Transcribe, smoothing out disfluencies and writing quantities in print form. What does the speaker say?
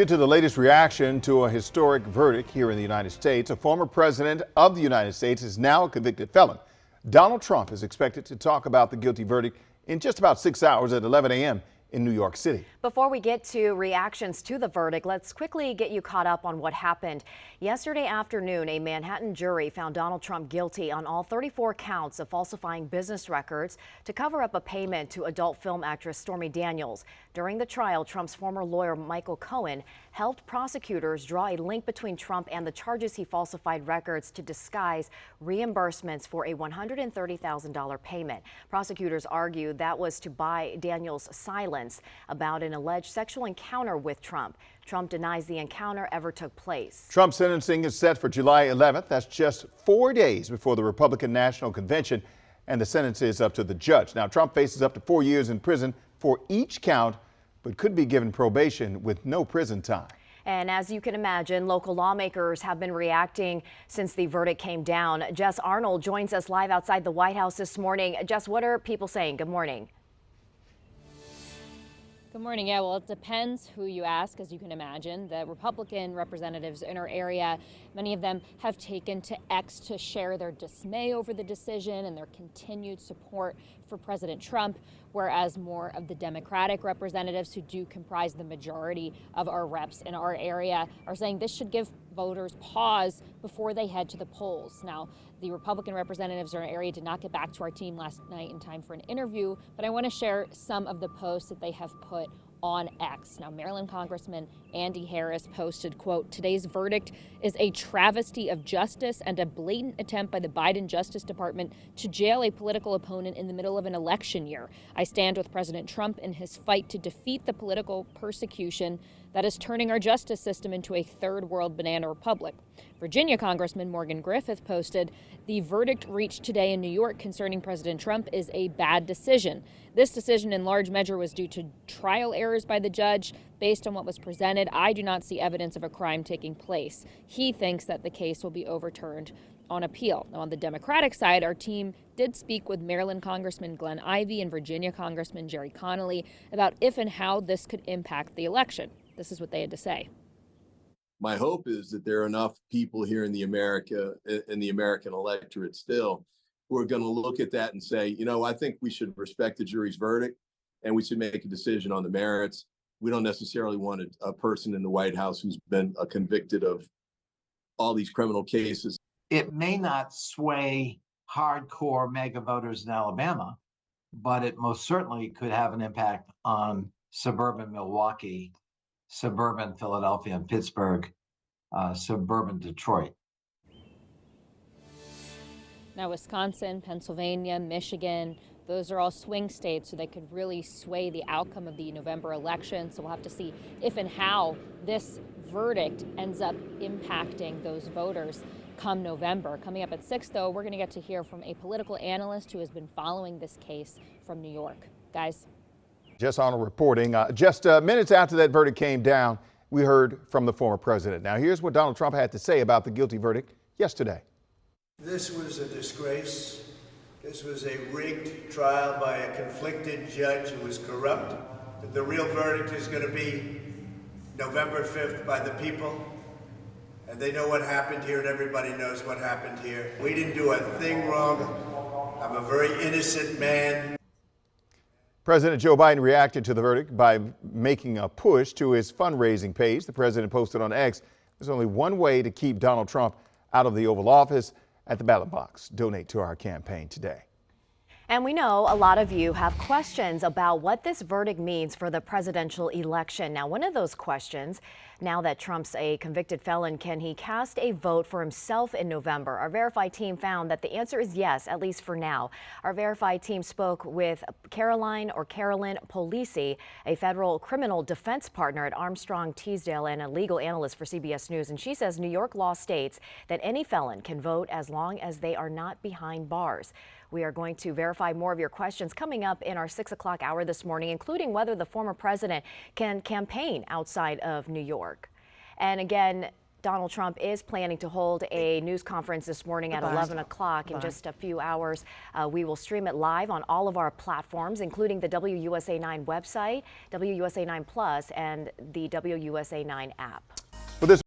Get to the latest reaction to a historic verdict here in the United States. A former president of the United States is now a convicted felon. Donald Trump is expected to talk about the guilty verdict in just about 6 hours at 11 a.m. in New York City. Before we get to reactions to the verdict, let's quickly get you caught up on what happened. Yesterday afternoon, a Manhattan jury found Donald Trump guilty on all 34 counts of falsifying business records to cover up a payment to adult film actress Stormy Daniels. During the trial, Trump's former lawyer Michael Cohen helped prosecutors draw a link between Trump and the charges he falsified records to disguise reimbursements for a $130,000 payment. Prosecutors argue that was to buy Daniels' silence about an alleged sexual encounter with Trump. Trump denies the encounter ever took place. Trump's sentencing is set for July 11th. That's just 4 days before the Republican National Convention, and the sentence is up to the judge. Now, Trump faces up to 4 years in prison for each count, but could be given probation with no prison time. And as you can imagine, local lawmakers have been reacting since the verdict came down. Jess Arnold joins us live outside the White House this morning. Jess, what are people saying? Good morning. Good morning. Yeah, well, it depends who you ask, as you can imagine. The Republican representatives in our area, many of them have taken to X to share their dismay over the decision and their continued support for President Trump, whereas more of the Democratic representatives, who do comprise the majority of our reps in our area, are saying this should give voters pause before they head to the polls. Now, the Republican representatives in our area did not get back to our team last night in time for an interview, but I want to share some of the posts that they have put on X. Now, Maryland Congressman Andy Harris posted, quote, "Today's verdict is a travesty of justice and a blatant attempt by the Biden Justice Department to jail a political opponent in the middle of an election year. I stand with President Trump in his fight to defeat the political persecution that is turning our justice system into a third world banana republic." Virginia Congressman Morgan Griffith posted, "The verdict reached today in New York concerning President Trump is a bad decision. This decision in large measure was due to trial errors by the judge. Based on what was presented, I do not see evidence of a crime taking place. He thinks that the case will be overturned on appeal." Now, on the Democratic side, our team did speak with Maryland Congressman Glenn Ivey and Virginia Congressman Jerry Connolly about if and how this could impact the election. This is what they had to say. My hope is that there are enough people here in the American electorate still who are going to look at that and say, you know, I think we should respect the jury's verdict and we should make a decision on the merits. We don't necessarily want a person in the White House who's been convicted of all these criminal cases. It may not sway hardcore MAGA voters in Alabama, but it most certainly could have an impact on suburban Milwaukee, suburban Philadelphia and Pittsburgh, suburban Detroit. Now, Wisconsin, Pennsylvania, Michigan, those are all swing states, so they could really sway the outcome of the November election. So we'll have to see if and how this verdict ends up impacting those voters come November. Coming up at 6, though, we're going to get to hear from a political analyst who has been following this case from New York. Guys. Jess Arnold reporting. Just minutes after that verdict came down, we heard from the former president. Now, here's what Donald Trump had to say about the guilty verdict yesterday. This was a disgrace. This was a rigged trial by a conflicted judge who was corrupt. The real verdict is going to be November 5th by the people. And they know what happened here, and everybody knows what happened here. We didn't do a thing wrong. I'm a very innocent man. President Joe Biden reacted to the verdict by making a push to his fundraising page. The president posted on X, "There's only one way to keep Donald Trump out of the Oval Office: at the ballot box. Donate to our campaign today." And we know a lot of you have questions about what this verdict means for the presidential election. Now, one of those questions, now that Trump's a convicted felon, can he cast a vote for himself in November? Our Verified team found that the answer is yes, at least for now. Our Verified team spoke with Carolyn Polisi, a federal criminal defense partner at Armstrong Teasdale and a legal analyst for CBS News. And she says New York law states that any felon can vote as long as they are not behind bars. We are going to verify more of your questions coming up in our 6 o'clock hour this morning, including whether the former president can campaign outside of New York. And again, Donald Trump is planning to hold a news conference this morning at 11 o'clock in just a few hours. We will stream it live on all of our platforms, including the WUSA 9 website, WUSA 9 Plus, and the WUSA 9 app.